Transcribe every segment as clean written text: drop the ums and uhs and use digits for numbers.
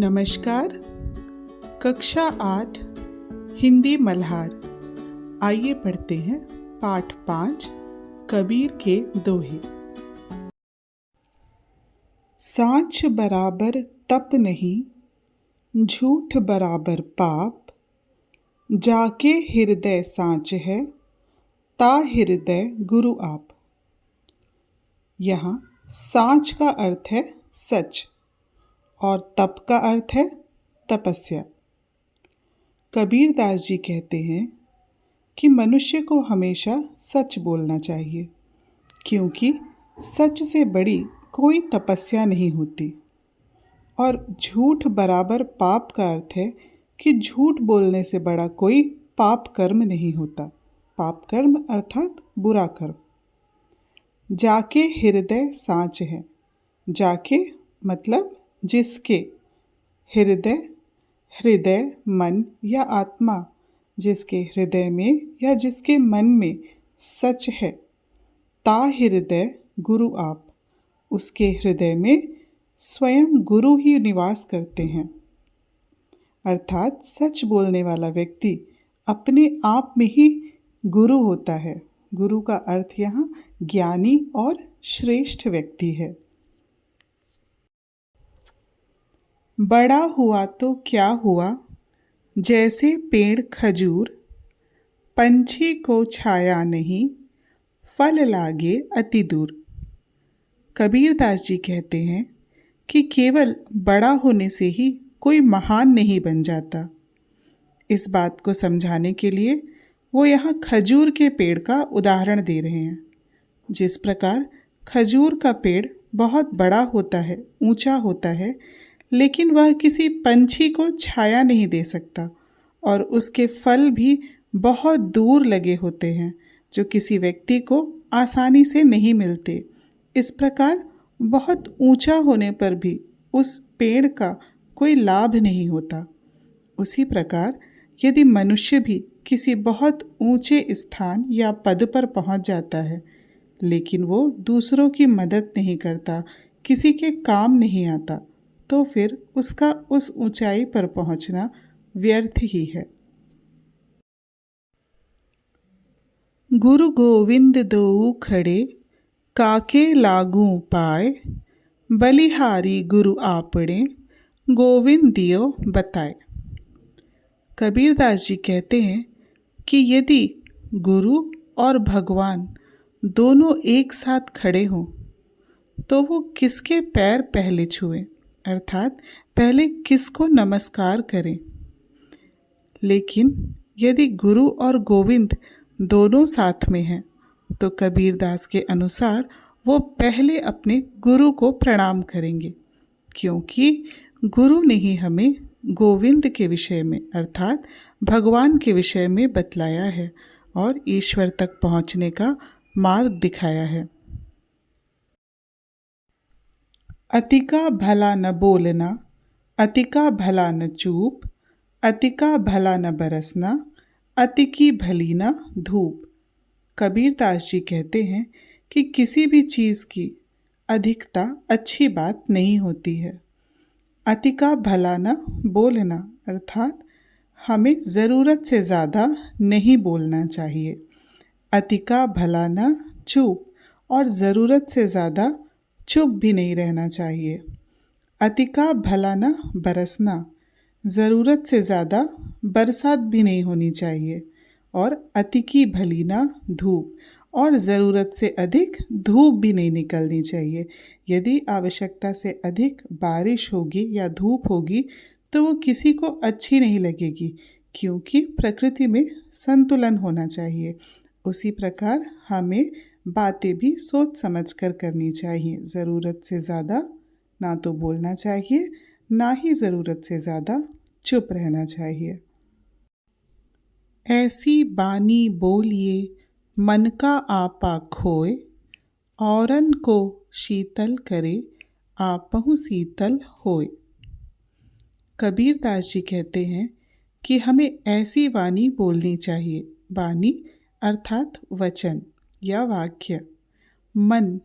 नमस्कार। कक्षा 8 हिंदी मल्हार। आइए पढ़ते हैं पाठ 5 कबीर के दोहे। सांच बराबर तप नहीं, झूठ बराबर पाप। जाके हृदय सांच है, ता हृदय गुरु आप। यहाँ सांच का अर्थ है सच और तप का अर्थ है तपस्या। कबीर दास जी कहते हैं कि मनुष्य को हमेशा सच बोलना चाहिए, क्योंकि सच से बड़ी कोई तपस्या नहीं होती। और झूठ बराबर पाप का अर्थ है कि झूठ बोलने से बड़ा कोई पाप कर्म नहीं होता। पाप कर्म अर्थात बुरा कर्म। जाके हृदय सांच है। जाके मतलब जिसके, हृदय हृदय मन या आत्मा, जिसके हृदय में या जिसके मन में सच है, ता हृदय गुरु आप, उसके हृदय में स्वयं गुरु ही निवास करते हैं। अर्थात सच बोलने वाला व्यक्ति अपने आप में ही गुरु होता है। गुरु का अर्थ यहाँ ज्ञानी और श्रेष्ठ व्यक्ति है। बड़ा हुआ तो क्या हुआ, जैसे पेड़ खजूर, पंछी को छाया नहीं, फल लागे अति दूर। कबीर दास जी कहते हैं कि केवल बड़ा होने से ही कोई महान नहीं बन जाता। इस बात को समझाने के लिए वो यहाँ खजूर के पेड़ का उदाहरण दे रहे हैं। जिस प्रकार खजूर का पेड़ बहुत बड़ा होता है, ऊंचा होता है, लेकिन वह किसी पंछी को छाया नहीं दे सकता और उसके फल भी बहुत दूर लगे होते हैं, जो किसी व्यक्ति को आसानी से नहीं मिलते। इस प्रकार बहुत ऊंचा होने पर भी उस पेड़ का कोई लाभ नहीं होता। उसी प्रकार यदि मनुष्य भी किसी बहुत ऊंचे स्थान या पद पर पहुंच जाता है, लेकिन वो दूसरों की मदद नहीं करता, किसी के काम नहीं आता, तो फिर उसका उस ऊंचाई पर पहुंचना व्यर्थ ही है। गुरु गोविंद दोऊ खड़े, काके लागू पाए, बलिहारी गुरु आपणे, गोविंद दियो बताए। कबीर दास जी कहते हैं कि यदि गुरु और भगवान दोनों एक साथ खड़े हों तो वो किसके पैर पहले छुएं, अर्थात पहले किसको नमस्कार करें। लेकिन यदि गुरु और गोविंद दोनों साथ में हैं तो कबीर दास के अनुसार वो पहले अपने गुरु को प्रणाम करेंगे, क्योंकि गुरु ने ही हमें गोविंद के विषय में अर्थात भगवान के विषय में बतलाया है और ईश्वर तक पहुँचने का मार्ग दिखाया है। अतिका भला न बोलना, अतिका भला न चूप, अतिका भला न बरसना, अति की भली न धूप। कबीर दास जी कहते हैं कि किसी भी चीज़ की अधिकता अच्छी बात नहीं होती है। अति का भला न बोलना अर्थात हमें ज़रूरत से ज़्यादा नहीं बोलना चाहिए। अति का भला न चूप, और ज़रूरत से ज़्यादा चुप भी नहीं रहना चाहिए। अति का भला न बरसना, ज़रूरत से ज़्यादा बरसात भी नहीं होनी चाहिए। और अति की भली न धूप, और ज़रूरत से अधिक धूप भी नहीं निकलनी चाहिए। यदि आवश्यकता से अधिक बारिश होगी या धूप होगी तो वो किसी को अच्छी नहीं लगेगी, क्योंकि प्रकृति में संतुलन होना चाहिए। उसी प्रकार हमें बातें भी सोच समझ कर करनी चाहिए। ज़रूरत से ज़्यादा ना तो बोलना चाहिए, ना ही ज़रूरत से ज़्यादा चुप रहना चाहिए। ऐसी बानी बोलिए मन का आपा खोए, औरन को शीतल करे आपहु शीतल होए। कबीर दास जी कहते हैं कि हमें ऐसी वाणी बोलनी चाहिए। वाणी अर्थात वचन या वाक्य। मन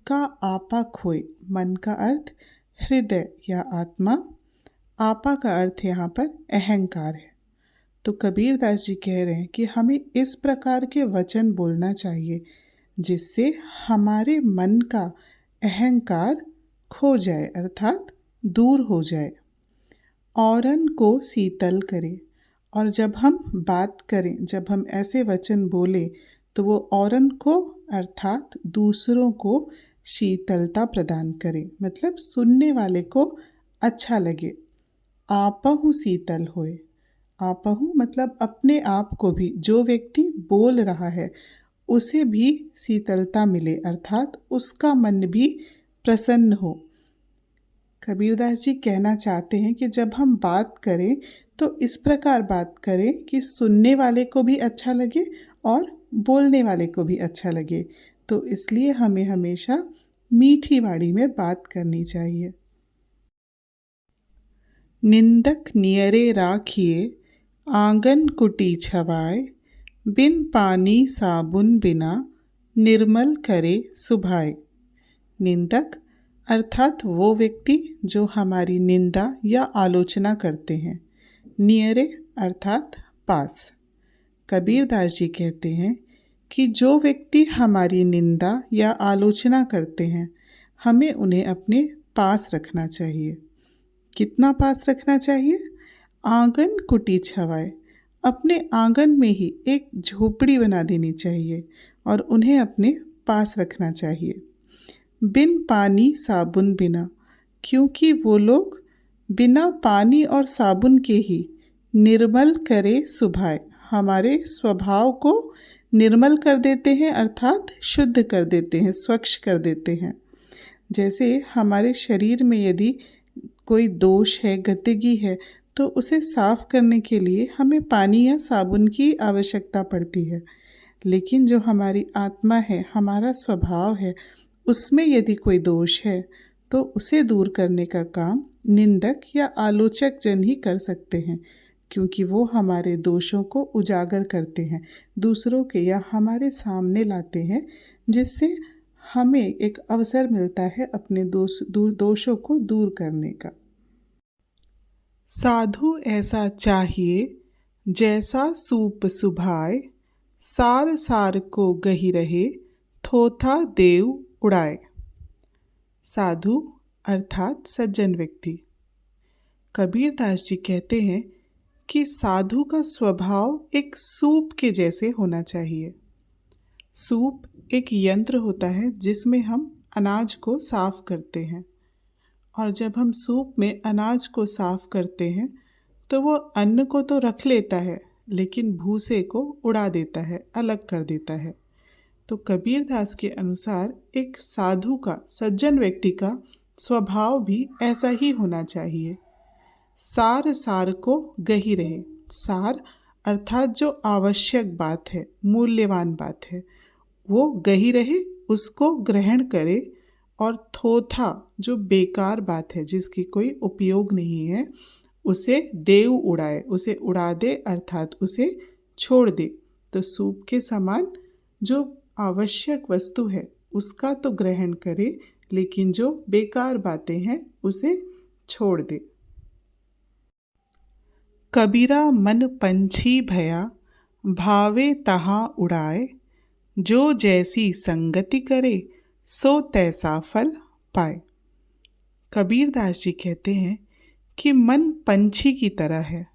का आपा खोए, मन का अर्थ हृदय या आत्मा, आपा का अर्थ यहाँ पर अहंकार है। तो कबीरदास जी कह रहे हैं कि हमें इस प्रकार के वचन बोलना चाहिए जिससे हमारे मन का अहंकार खो जाए, अर्थात दूर हो जाए। औरन को शीतल करे। और जब हम बात करें, जब हम ऐसे वचन बोले तो वो औरन को अर्थात दूसरों को शीतलता प्रदान करे, मतलब सुनने वाले को अच्छा लगे। आपहु शीतल होए। आपहु मतलब अपने आप को भी, जो व्यक्ति बोल रहा है उसे भी शीतलता मिले, अर्थात उसका मन भी प्रसन्न हो। कबीरदास जी कहना चाहते हैं कि जब हम बात करें तो इस प्रकार बात करें कि सुनने वाले को भी अच्छा लगे और बोलने वाले को भी अच्छा लगे। तो इसलिए हमें हमेशा मीठी वाणी में बात करनी चाहिए। निंदक नियरे राखिए, आंगन कुटी छवाए, बिन पानी साबुन बिना, निर्मल करे सुभाए। निंदक अर्थात वो व्यक्ति जो हमारी निंदा या आलोचना करते हैं। नियरे अर्थात पास। कबीरदास जी कहते हैं कि जो व्यक्ति हमारी निंदा या आलोचना करते हैं, हमें उन्हें अपने पास रखना चाहिए। कितना पास रखना चाहिए? आंगन कुटी छवाए। अपने आंगन में ही एक झोपड़ी बना देनी चाहिए और उन्हें अपने पास रखना चाहिए। बिन पानी साबुन बिना, क्योंकि वो लोग बिना पानी और साबुन के ही निर्मल करे सुभाए, हमारे स्वभाव को निर्मल कर देते हैं, अर्थात शुद्ध कर देते हैं, स्वच्छ कर देते हैं। जैसे हमारे शरीर में यदि कोई दोष है, गंदगी है, तो उसे साफ करने के लिए हमें पानी या साबुन की आवश्यकता पड़ती है। लेकिन जो हमारी आत्मा है, हमारा स्वभाव है, उसमें यदि कोई दोष है तो उसे दूर करने का काम निंदक या आलोचक जन ही कर सकते हैं, क्योंकि वो हमारे दोषों को उजागर करते हैं, दूसरों के या हमारे सामने लाते हैं, जिससे हमें एक अवसर मिलता है अपने दोषों को दूर करने का। साधु ऐसा चाहिए जैसा सूप सुभाए, सार सार को गही रहे, थोथा देव उड़ाए। साधु अर्थात सज्जन व्यक्ति। कबीरदास जी कहते हैं कि साधु का स्वभाव एक सूप के जैसे होना चाहिए। सूप एक यंत्र होता है जिसमें हम अनाज को साफ करते हैं, और जब हम सूप में अनाज को साफ करते हैं तो वो अन्न को तो रख लेता है, लेकिन भूसे को उड़ा देता है, अलग कर देता है। तो कबीरदास के अनुसार एक साधु का, सज्जन व्यक्ति का स्वभाव भी ऐसा ही होना चाहिए। सार सार को गही रहे। सार अर्थात जो आवश्यक बात है, मूल्यवान बात है, वो गही रहे, उसको ग्रहण करे, और थोथा जो बेकार बात है, जिसकी कोई उपयोग नहीं है, उसे देव उड़ाए, उसे उड़ा दे, अर्थात उसे छोड़ दे। तो सूप के समान जो आवश्यक वस्तु है उसका तो ग्रहण करे, लेकिन जो बेकार बातें हैं उसे छोड़ दे। कबीरा मन पंछी भया, भावे तहाँ उड़ाए, जो जैसी संगति करे, सो तैसा फल पाए। कबीरदास जी कहते हैं कि मन पंछी की तरह है,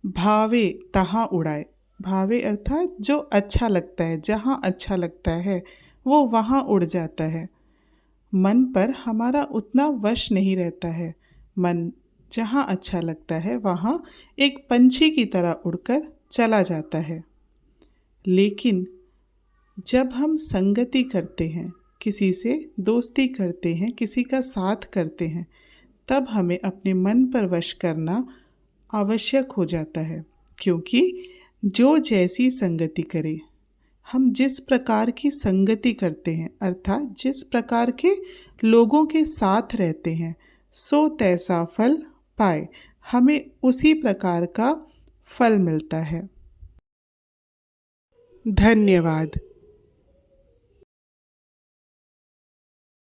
भावे तहाँ उड़ाए। भावे अर्थात जो अच्छा लगता है, जहाँ अच्छा लगता है वो वहाँ उड़ जाता है। मन पर हमारा उतना वश नहीं रहता है। मन जहाँ अच्छा लगता है वहाँ एक पंछी की तरह उड़कर चला जाता है। लेकिन जब हम संगति करते हैं, किसी से दोस्ती करते हैं, किसी का साथ करते हैं, तब हमें अपने मन पर वश करना आवश्यक हो जाता है, क्योंकि जो जैसी संगति करे, हम जिस प्रकार की संगति करते हैं, अर्थात जिस प्रकार के लोगों के साथ रहते हैं, सो तैसा फल पाए, हमें उसी प्रकार का फल मिलता है। धन्यवाद।